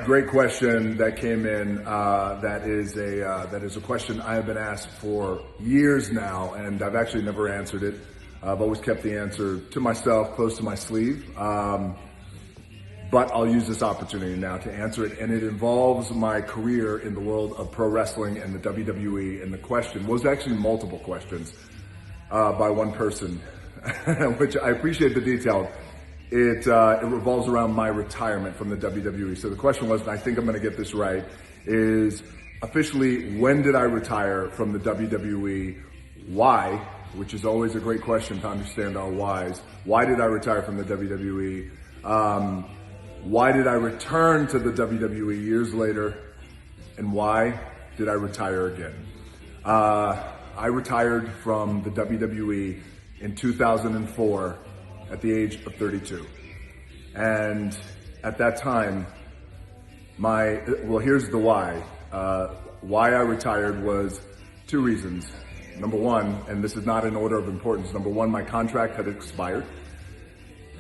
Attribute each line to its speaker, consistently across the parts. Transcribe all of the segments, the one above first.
Speaker 1: Great question that came in. That is a question I have been asked for years now, and I've actually never answered it. I've always kept the answer to myself, close to my sleeve. But I'll use this opportunity now to answer it, and it involves my career in the world of pro wrestling and the WWE. And the question was actually multiple questions by one person, which I appreciate the detail. It revolves around my retirement from the WWE. So the question was, and I think I'm going to get this right, is officially, when did I retire from the WWE? Why? Which is always a great question to understand our whys. Why did I retire from the WWE? Why did I return to the WWE years later? And why did I retire again? I retired from the WWE in 2004 at the age of 32. And at that time, here's the why. Why I retired was two reasons. Number one, and this is not in order of importance, number one, my contract had expired.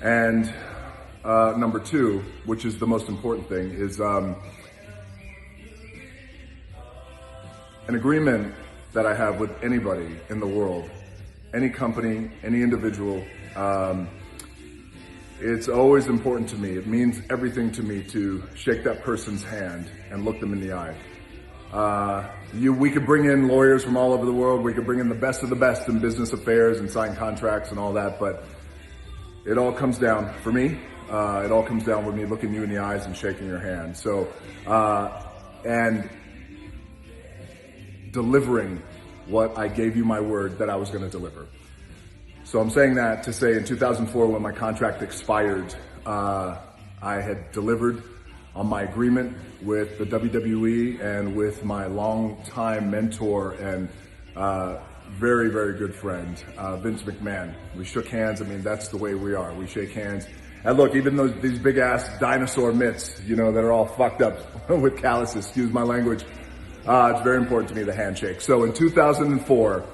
Speaker 1: And number two, which is the most important thing, is an agreement that I have with anybody in the world, any company, any individual. It's always important to me. It means everything to me to shake that person's hand and look them in the eye. We could bring in lawyers from all over the world. We could bring in the best of the best in business affairs and sign contracts and all that. But it all comes down, for me, it all comes down with me looking you in the eyes and shaking your hand. So, and delivering what I gave you my word that I was going to deliver. So I'm saying that to say in 2004, when my contract expired, I had delivered on my agreement with the WWE and with my longtime mentor and very, very good friend, Vince McMahon. We shook hands. I mean, that's the way we are. We shake hands. And look, even these big ass dinosaur mitts, that are all fucked up with calluses, excuse my language, it's very important to me, the handshake. So in 2004,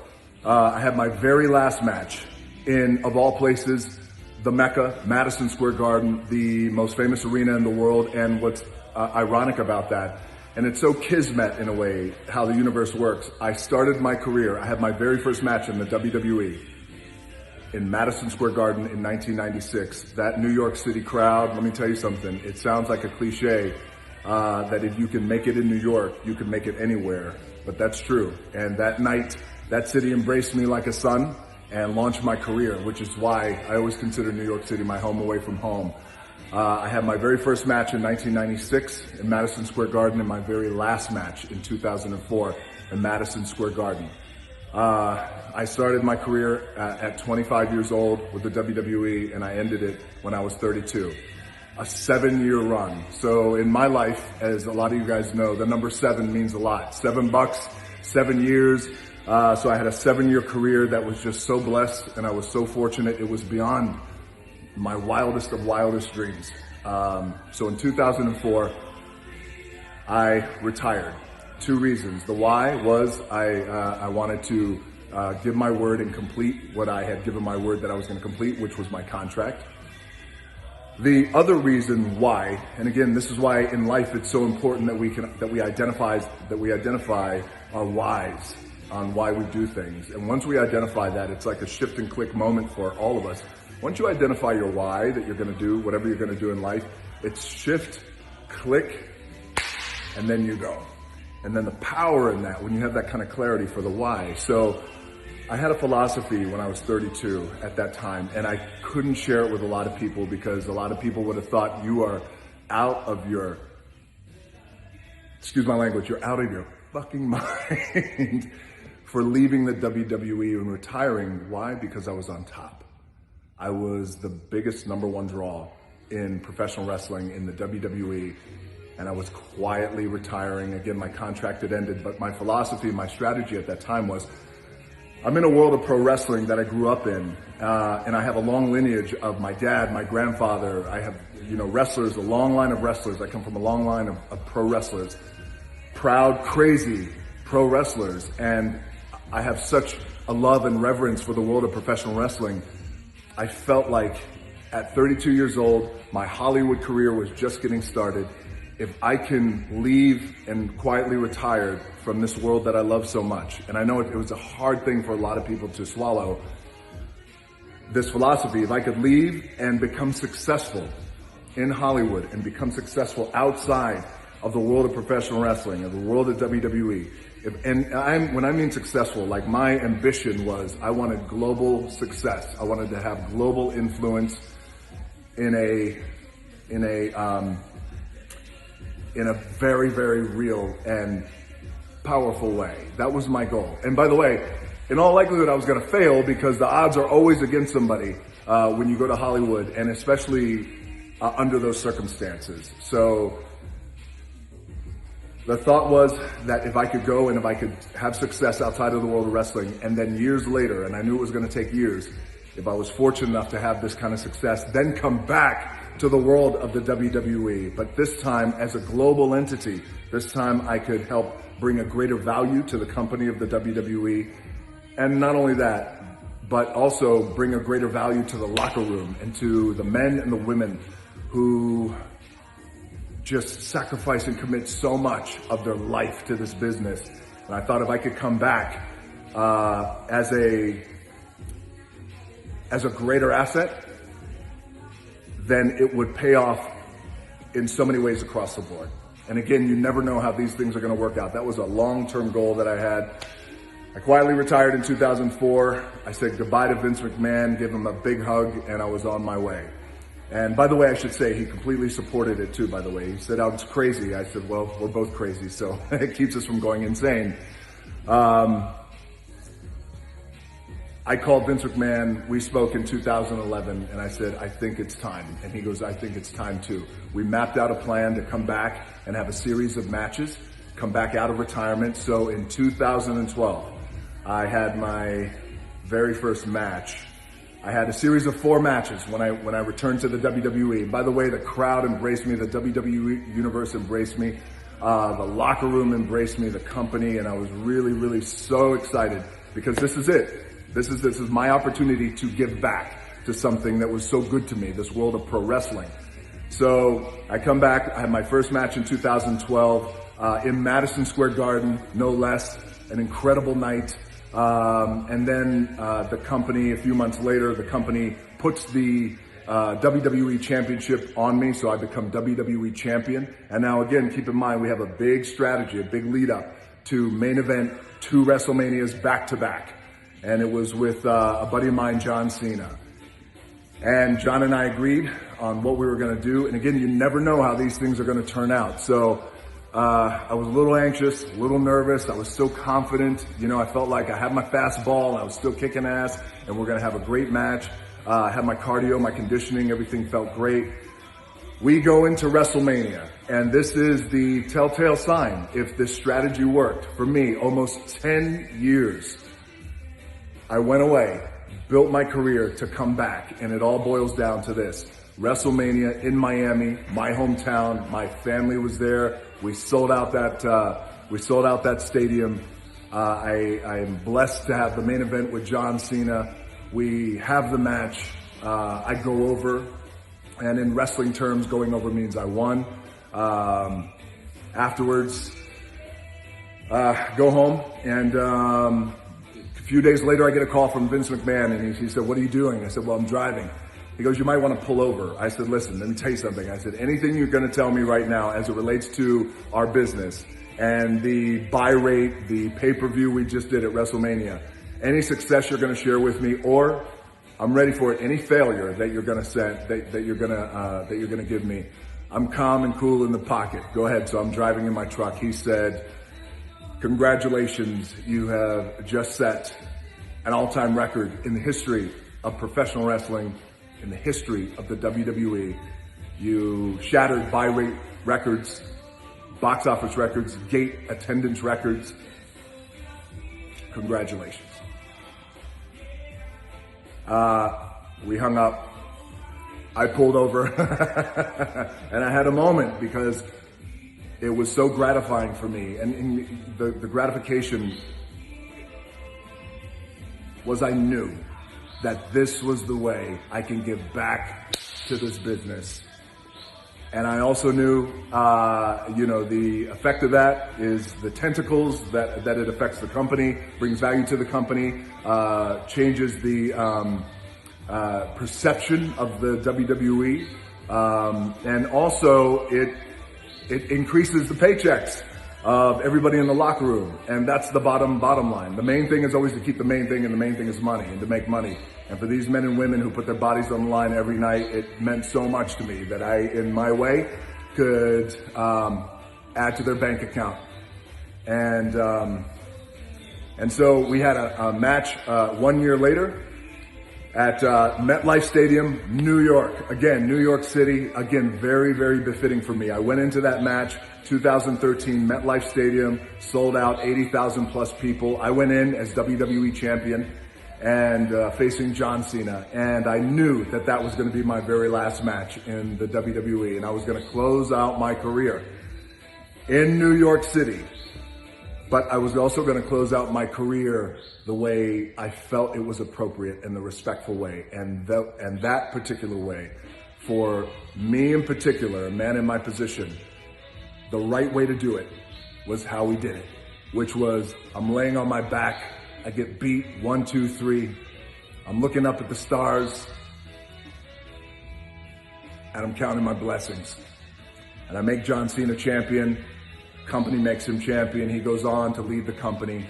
Speaker 1: I had my very last match in, of all places, the Mecca, Madison Square Garden, the most famous arena in the world. And what's ironic about that, and it's so kismet in a way, how the universe works. I started my career, I had my very first match in the WWE in Madison Square Garden in 1996. That New York City crowd, let me tell you something, it sounds like a cliche, that if you can make it in New York, you can make it anywhere. But that's true. And that night, that city embraced me like a son and launched my career, which is why I always consider New York City my home away from home. I had my very first match in 1996 in Madison Square Garden and my very last match in 2004 in Madison Square Garden. I started my career at 25 years old with the WWE, and I ended it when I was 32. A 7-year run. So in my life, as a lot of you guys know, the number 7 means a lot. $7, 7 years. So I had a 7-year career that was just so blessed, and I was so fortunate. It was beyond my wildest of wildest dreams. So in 2004, I retired. Two reasons. The why was I wanted to give my word and complete what I had given my word that I was going to complete, which was my contract. The other reason why, and again, this is why in life it's so important that we identify our whys on why we do things. And once we identify that, it's like a shift and click moment for all of us. Once you identify your why that you're going to do, whatever you're going to do in life, it's shift, click, and then you go. And then the power in that, when you have that kind of clarity for the why. So I had a philosophy when I was 32 at that time, and I couldn't share it with a lot of people because a lot of people would have thought you are out of your, excuse my language, you're out of your fucking mind for leaving the WWE and retiring. Why? Because I was on top. I was the biggest #1 draw in professional wrestling in the WWE, and I was quietly retiring. Again, my contract had ended, but my philosophy, my strategy at that time was, I'm in a world of pro wrestling that I grew up in, and I have a long lineage of my dad, my grandfather. I have, wrestlers, a long line of wrestlers. I come from a long line of pro wrestlers, proud, crazy pro wrestlers, and I have such a love and reverence for the world of professional wrestling. I felt like at 32 years old, my Hollywood career was just getting started, if I can leave and quietly retire from this world that I love so much, and I know it was a hard thing for a lot of people to swallow, this philosophy, if I could leave and become successful in Hollywood and become successful outside of the world of professional wrestling, of the world of WWE, when I mean successful, like my ambition was, I wanted global success. I wanted to have global influence in a very, very real and powerful way. That was my goal. And by the way, in all likelihood, I was going to fail because the odds are always against somebody when you go to Hollywood, and especially under those circumstances. So the thought was that if I could go and if I could have success outside of the world of wrestling, and then years later, and I knew it was going to take years, if I was fortunate enough to have this kind of success, then come back to the world of the WWE. But this time as a global entity, this time I could help bring a greater value to the company of the WWE. And not only that, but also bring a greater value to the locker room and to the men and the women who just sacrifice and commit so much of their life to this business. And I thought if I could come back as a greater asset, then it would pay off in so many ways across the board. And again, you never know how these things are going to work out. That was a long-term goal that I had. I quietly retired in 2004. I said goodbye to Vince McMahon, gave him a big hug, and I was on my way. And by the way, I should say he completely supported it too, by the way. He said I was crazy. I said, well, we're both crazy, so it keeps us from going insane. I called Vince McMahon. We spoke in 2011, and I said, I think it's time. And he goes, I think it's time too. We mapped out a plan to come back and have a series of matches, come back out of retirement. So in 2012, I had my very first match. I had a series of 4 matches when I returned to the WWE. By the way, the crowd embraced me, the WWE universe embraced me, the locker room embraced me, the company, and I was really, really so excited because this is it. This is my opportunity to give back to something that was so good to me, this world of pro wrestling. So I come back, I had my first match in 2012 in Madison Square Garden, no less, an incredible night. And then the company, a few months later, the company puts the WWE Championship on me, so I become WWE Champion. And now again, keep in mind, we have a big strategy, a big lead up to main event 2 WrestleManias back to back. And it was with a buddy of mine, John Cena. And John and I agreed on what we were going to do. And again, you never know how these things are going to turn out. So I was a little anxious, a little nervous. I was so confident. You know, I felt like I had my fastball. I was still kicking ass, and we're going to have a great match. I had my cardio, my conditioning, everything felt great. We go into WrestleMania, and this is the telltale sign if this strategy worked. For me, almost 10 years, I went away, built my career to come back, and it all boils down to this. WrestleMania in Miami, my hometown, my family was there. We sold out that stadium. I am blessed to have the main event with John Cena. We have the match. I go over, and in wrestling terms, going over means I won. Afterwards, go home, and a few days later, I get a call from Vince McMahon, and he said, "What are you doing?" I said, "Well, I'm driving." He goes, "You might want to pull over." I said, "Listen, let me tell you something." I said, "Anything you're going to tell me right now as it relates to our business and the buy rate, the pay-per-view we just did at WrestleMania, any success you're going to share with me, or I'm ready for it, any failure that you're going to set, that you're going to give me, I'm calm and cool in the pocket. Go ahead." So I'm driving in my truck. He said, "Congratulations, you have just set an all-time record in the history of professional wrestling, in the history of the WWE. You shattered buy rate records, box office records, gate attendance records. Congratulations." We hung up. I pulled over and I had a moment because it was so gratifying for me. And the gratification was I knew that this was the way I can give back to this business And I also knew, the effect of that is the tentacles that it affects the company, brings value to the company, changes the perception of the WWE, and also it increases the paychecks of everybody in the locker room. And that's the bottom line. The main thing is always to keep the main thing, and the main thing is money, and to make money. And for these men and women who put their bodies on the line every night, it meant so much to me that I, in my way, could add to their bank account. And so we had a match 1 year later at MetLife Stadium, New York. Again, New York City. Again, very, very befitting for me. I went into that match, 2013, MetLife Stadium, sold out, 80,000 plus people. I went in as WWE champion and facing John Cena. And I knew that that was going to be my very last match in the WWE. And I was going to close out my career in New York City. But I was also going to close out my career the way I felt it was appropriate, in the respectful way. And that particular way, for me in particular, a man in my position, the right way to do it was how we did it, which was I'm laying on my back. I get beat 1, 2, 3. I'm looking up at the stars and I'm counting my blessings. And I make John Cena champion. Company makes him champion. He goes on to lead the company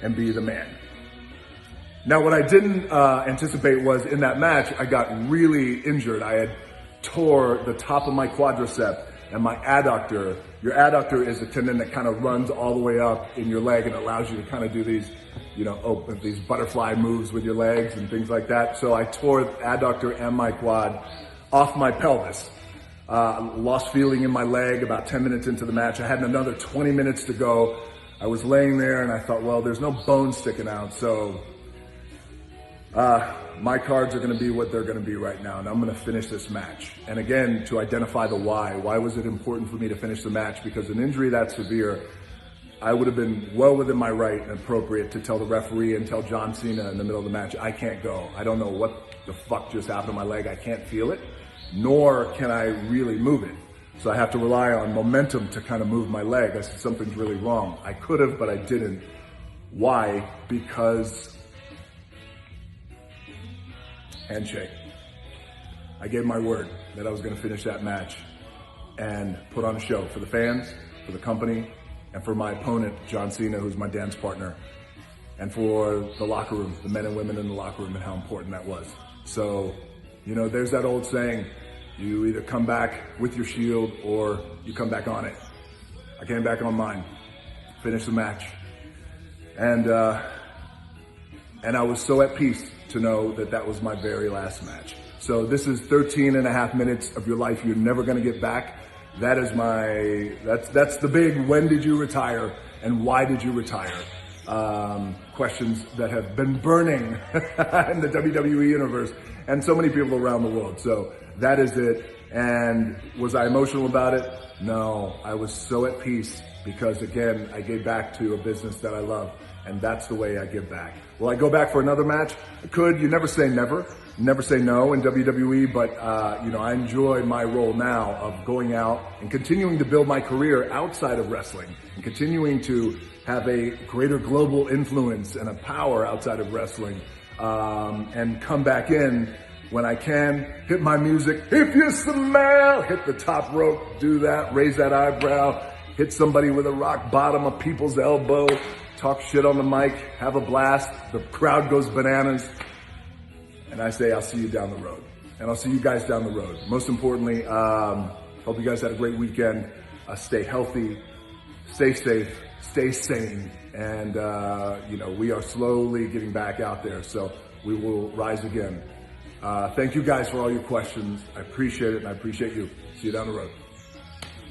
Speaker 1: and be the man. Now, what I didn't anticipate was in that match, I got really injured. I had tore the top of my quadricep and my adductor. Your adductor is a tendon that kind of runs all the way up in your leg and allows you to kind of do these, these butterfly moves with your legs and things like that. So I tore the adductor and my quad off my pelvis. Lost feeling in my leg about 10 minutes into the match. I had another 20 minutes to go. I was laying there and I thought, well, there's no bone sticking out. So my cards are going to be what they're going to be right now. And I'm going to finish this match. And again, to identify the why. Why was it important for me to finish the match? Because an injury that severe, I would have been well within my right and appropriate to tell the referee and tell John Cena in the middle of the match, I can't go. I don't know what the fuck just happened to my leg. I can't feel it, nor can I really move it. So I have to rely on momentum to kind of move my leg. I said, something's really wrong. I could have, but I didn't. Why? Because handshake. I gave my word that I was going to finish that match and put on a show for the fans, for the company, and for my opponent, John Cena, who's my dance partner, and for the locker room, the men and women in the locker room, and how important that was. So, there's that old saying, you either come back with your shield or you come back on it. I came back on mine, finished the match. And I was so at peace to know that that was my very last match. So this is 13 and a half minutes of your life you're never gonna get back. That is that's the big, when did you retire and why did you retire? Questions that have been burning in the WWE universe and so many people around the world. So that is it. And was I emotional about it? No, I was so at peace because again, I gave back to a business that I love, and that's the way I give back. Will I go back for another match? I could. You never say never. Never say no in WWE, but I enjoy my role now of going out and continuing to build my career outside of wrestling and continuing to have a greater global influence and a power outside of wrestling, and come back in when I can, hit my music. If you smell, hit the top rope, do that, raise that eyebrow, hit somebody with a rock bottom of people's elbow, talk shit on the mic, have a blast. The crowd goes bananas. And I say, I'll see you down the road. And I'll see you guys down the road. Most importantly, hope you guys had a great weekend. Stay healthy, stay safe, stay sane. And, we are slowly getting back out there. So we will rise again. Thank you guys for all your questions. I appreciate it, and I appreciate you. See you down the road.